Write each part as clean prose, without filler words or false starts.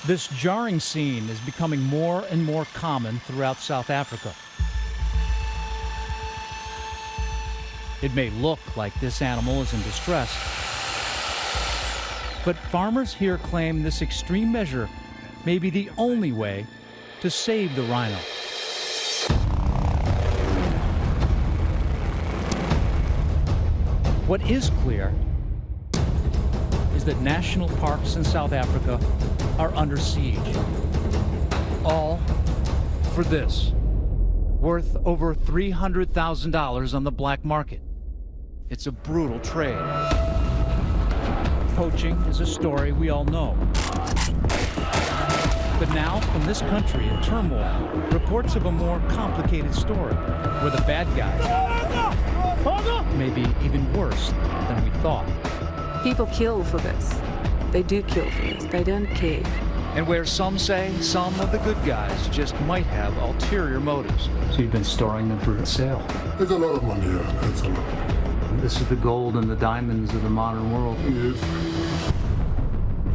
This jarring scene is becoming more and more common throughout South Africa. It may look like this animal is in distress, but farmers here claim this extreme measure may be the only way to save the rhino. What is clear is that national parks in South Africa are under siege. All for this, worth over $300,000 on the black market. It's a brutal trade. Poaching is a story we all know. But now, from this country in turmoil, reports of a more complicated story, where the bad guys may be even worse than we thought. People kill for this. They do kill for this. They don't care. And where some say some of the good guys just might have ulterior motives. So you've been storing them for sale? There's a lot of money here. It's a lot. This is the gold and the diamonds of the modern world. Yes.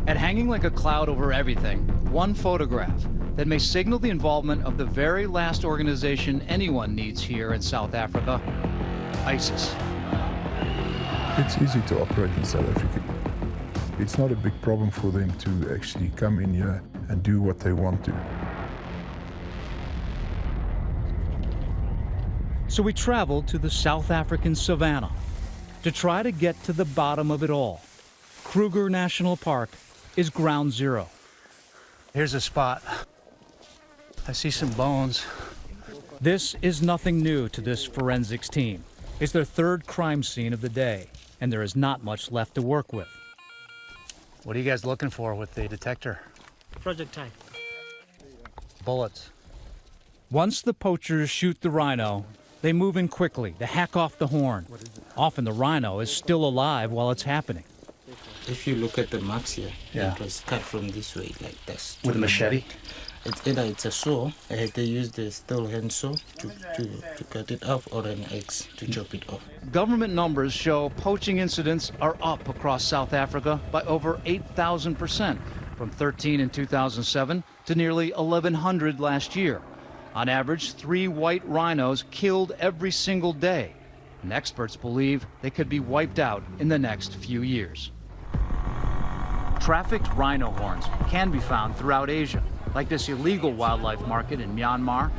And hanging like a cloud over everything, one photograph that may signal the involvement of the very last organization anyone needs here in South Africa, ISIS. It's easy to operate in South Africa. It's not a big problem for them to actually come in here and do what they want to. So we traveled to the South African savannah to try to get to the bottom of it all. Kruger National Park is ground zero. Here's a spot. I see some bones. This is nothing new to this forensics team. It's their third crime scene of the day, and there is not much left to work with. What are you guys looking for with the detector? Projectile. Bullets. Once the poachers shoot the rhino, they move in quickly to hack off the horn. Often the rhino is still alive while it's happening. If you look at the marks here, Yeah. it was cut from this way, like this. With a machete? It's either it's a saw, they use the steel hand saw to cut it off, or an axe to chop it off. Government numbers show poaching incidents are up across South Africa by over 8,000%, from 13 in 2007 to nearly 1,100 last year. On average, 3 white rhinos killed every single day, and experts believe they could be wiped out in the next few years. Trafficked rhino horns can be found throughout Asia, like this illegal wildlife market in Myanmar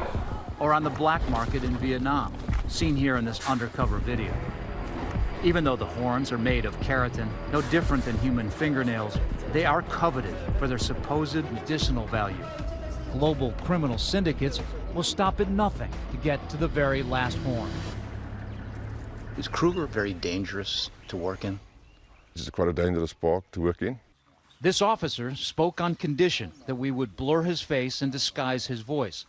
or on the black market in Vietnam, seen here in this undercover video. Even though the horns are made of keratin, no different than human fingernails, they are coveted for their supposed medicinal value. Global criminal syndicates will stop at nothing to get to the very last horn. Is Kruger very dangerous to work in? It's quite a dangerous park to work in. This officer spoke on condition that we would blur his face and disguise his voice.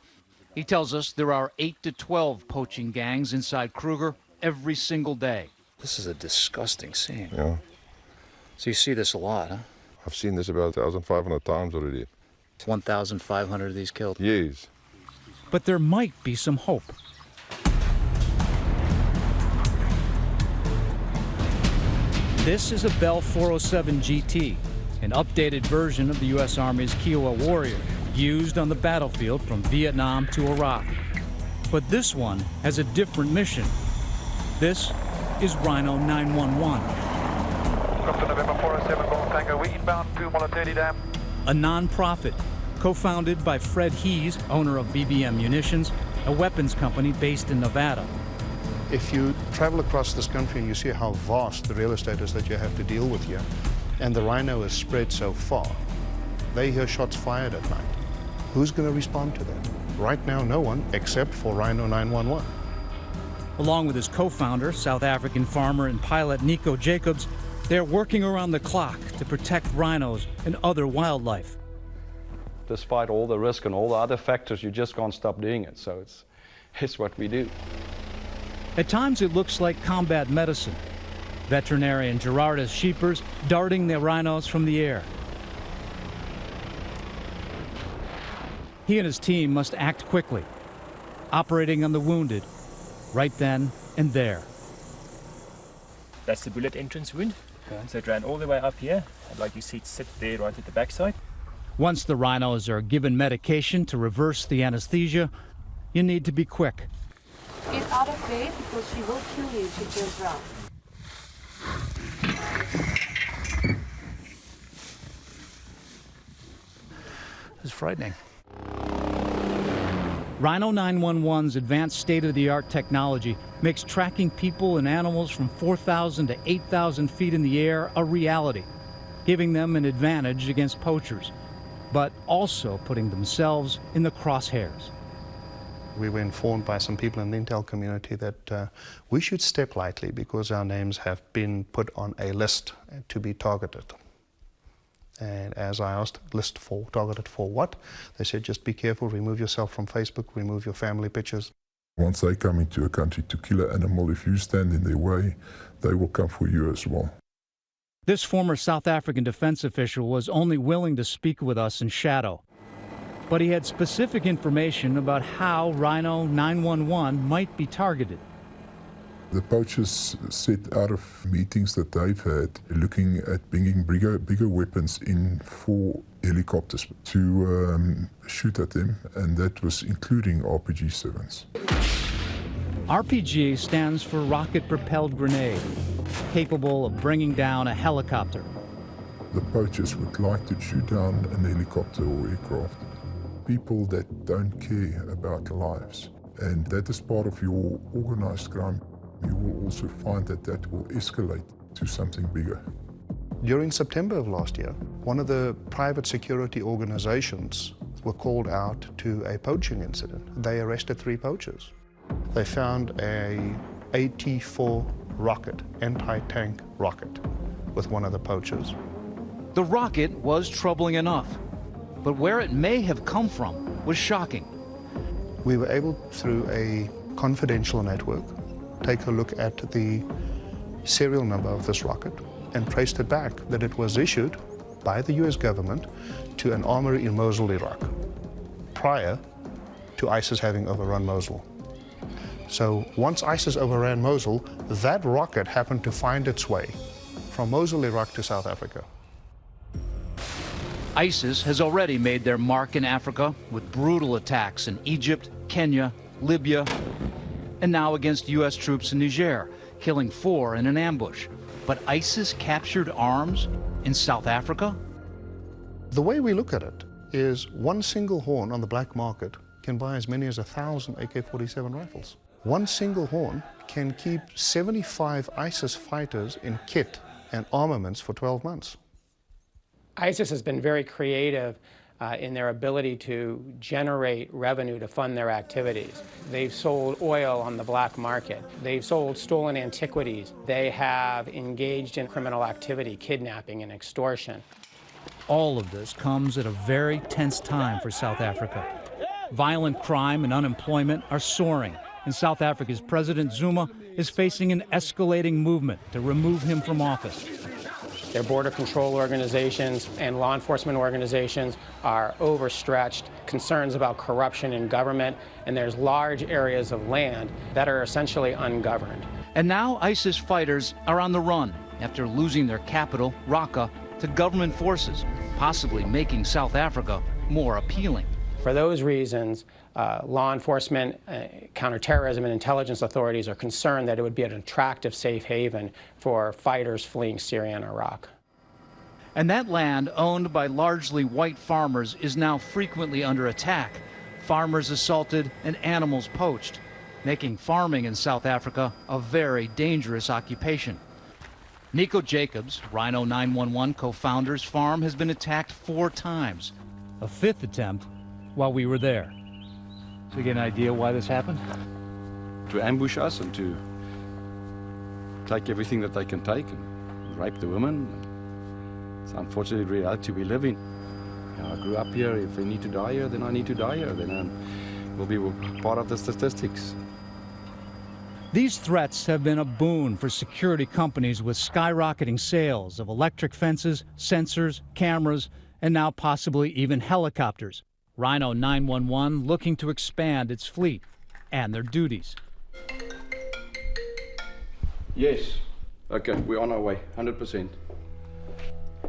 He tells us there are 8 to 12 poaching gangs inside Kruger every single day. This is a disgusting scene. Yeah. So you see this a lot, huh? I've seen this about 1,500 times already. 1,500 of these killed. Yes. But there might be some hope. This is a Bell 407 GT, an updated version of the U.S. Army's Kiowa Warrior, used on the battlefield from Vietnam to Iraq. But this one has a different mission. This is Rhino 911. After November 407, Golf Tango, we inbound 230 Dam. A non-profit, co-founded by Fred Hees, owner of BBM Munitions, a weapons company based in Nevada. If you travel across this country and you see how vast the real estate is that you have to deal with here, and the rhino is spread so far, they hear shots fired at night. Who's going to respond to that? Right now, no one, except for Rhino 911. Along with his co-founder, South African farmer and pilot Nico Jacobs, they're working around the clock to protect rhinos and other wildlife. Despite all the risk and all the other factors, you just can't stop doing it. So it's what we do. At times it looks like combat medicine. Veterinarian Gerardus Scheepers darting the rhinos from the air. He and his team must act quickly, operating on the wounded right then and there. That's the bullet entrance wound. So it ran all the way up here, and like you see, it sit there right at the backside. Once the rhinos are given medication to reverse the anesthesia, you need to be quick. Get out of bed because she will kill you if she turns around. It's frightening. Rhino 911's advanced state-of-the-art technology makes tracking people and animals from 4,000 to 8,000 feet in the air a reality, giving them an advantage against poachers, but also putting themselves in the crosshairs. We were informed by some people in the intel community that we should step lightly because our names have been put on a list to be targeted. And as I asked, list for, targeted for what? They said, just be careful, remove yourself from Facebook, remove your family pictures. Once they come into a country to kill an animal, if you stand in their way, they will come for you as well. This former South African defense official was only willing to speak with us in shadow. But he had specific information about how Rhino 911 might be targeted. The poachers said out of meetings that they've had, looking at bringing bigger weapons in for helicopters to shoot at them, and that was including RPG-7s. RPG stands for rocket-propelled grenade, capable of bringing down a helicopter. The poachers would like to shoot down an helicopter or aircraft. People that don't care about lives, and that is part of your organized crime. You will also find that that will escalate to something bigger. During September of last year, one of the private security organizations were called out to a poaching incident. They arrested 3 poachers. They found a AT-4 rocket, anti-tank rocket, with one of the poachers. The rocket was troubling enough, but where it may have come from was shocking. We were able, through a confidential network, take a look at the serial number of this rocket and traced it back that it was issued by the US government to an armory in Mosul, Iraq, prior to ISIS having overrun Mosul. So once ISIS overran Mosul, that rocket happened to find its way from Mosul, Iraq to South Africa. ISIS has already made their mark in Africa with brutal attacks in Egypt, Kenya, Libya, and now against U.S. troops in Niger, killing 4 in an ambush. But ISIS captured arms in South Africa? The way we look at it is one single horn on the black market can buy as many as 1,000 AK-47 rifles. One single horn can keep 75 ISIS fighters in kit and armaments for 12 months. ISIS has been very creative in their ability to generate revenue to fund their activities. They've sold oil on the black market. They've sold stolen antiquities. They have engaged in criminal activity, kidnapping and extortion. All of this comes at a very tense time for South Africa. Violent crime and unemployment are soaring, and South Africa's President Zuma is facing an escalating movement to remove him from office. Their border control organizations and law enforcement organizations are overstretched, concerns about corruption in government, and there's large areas of land that are essentially ungoverned. And now ISIS fighters are on the run after losing their capital, Raqqa, to government forces, possibly making South Africa more appealing. For those reasons, law enforcement, counterterrorism, and intelligence authorities are concerned that it would be an attractive safe haven for fighters fleeing Syria and Iraq. And that land, owned by largely white farmers, is now frequently under attack. Farmers assaulted and animals poached, making farming in South Africa a very dangerous occupation. Nico Jacobs, Rhino 911 co-founder's farm, has been attacked 4 times, a 5th attempt while we were there. So you get an idea why this happened? To ambush us and to take everything that they can take and rape the women. It's unfortunately the reality we live in. You know, I grew up here. If I need to die here, then I need to die here. Then I will be part of the statistics. These threats have been a boon for security companies with skyrocketing sales of electric fences, sensors, cameras, and now possibly even helicopters. Rhino 911 looking to expand its fleet and their duties. Yes. Okay, we're on our way, 100%.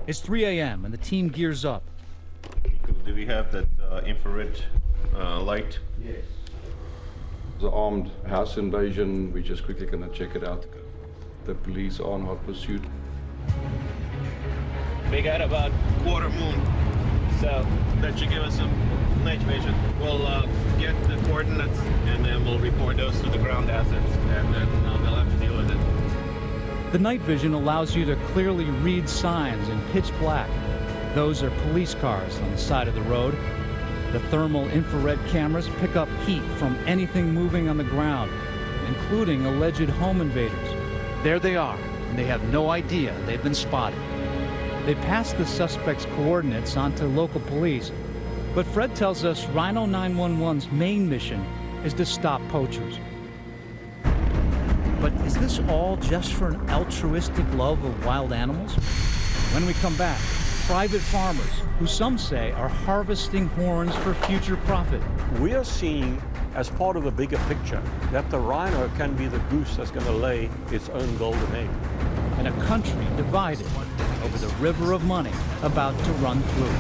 It's 3 a.m. and the team gears up. Do we have that infrared light? Yes. The armed house invasion, we're just quickly going to check it out. The police are on hot pursuit. We got about quarter moon, so that should give us some night vision. We'll get the coordinates and then we'll report those to the ground assets, and then they'll have to deal with it. The night vision allows you to clearly read signs in pitch black. Those are police cars on the side of the road. The thermal infrared cameras pick up heat from anything moving on the ground, including alleged home invaders. There they are, and they have no idea they've been spotted. They pass the suspect's coordinates on to local police, but Fred tells us Rhino 911's main mission is to stop poachers. But is this all just for an altruistic love of wild animals? When we come back, private farmers, who some say are harvesting horns for future profit. We are seeing, as part of a bigger picture, that the rhino can be the goose that's going to lay its own golden egg. And a country divided over the river of money about to run through.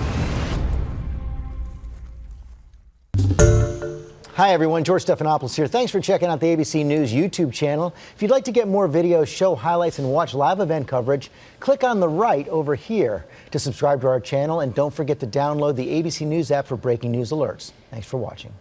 Hi everyone, George Stephanopoulos here. Thanks for checking out the ABC News YouTube channel. If you'd like to get more videos, show highlights, and watch live event coverage, click on the right over here to subscribe to our channel, and don't forget to download the ABC News app for breaking news alerts. Thanks for watching.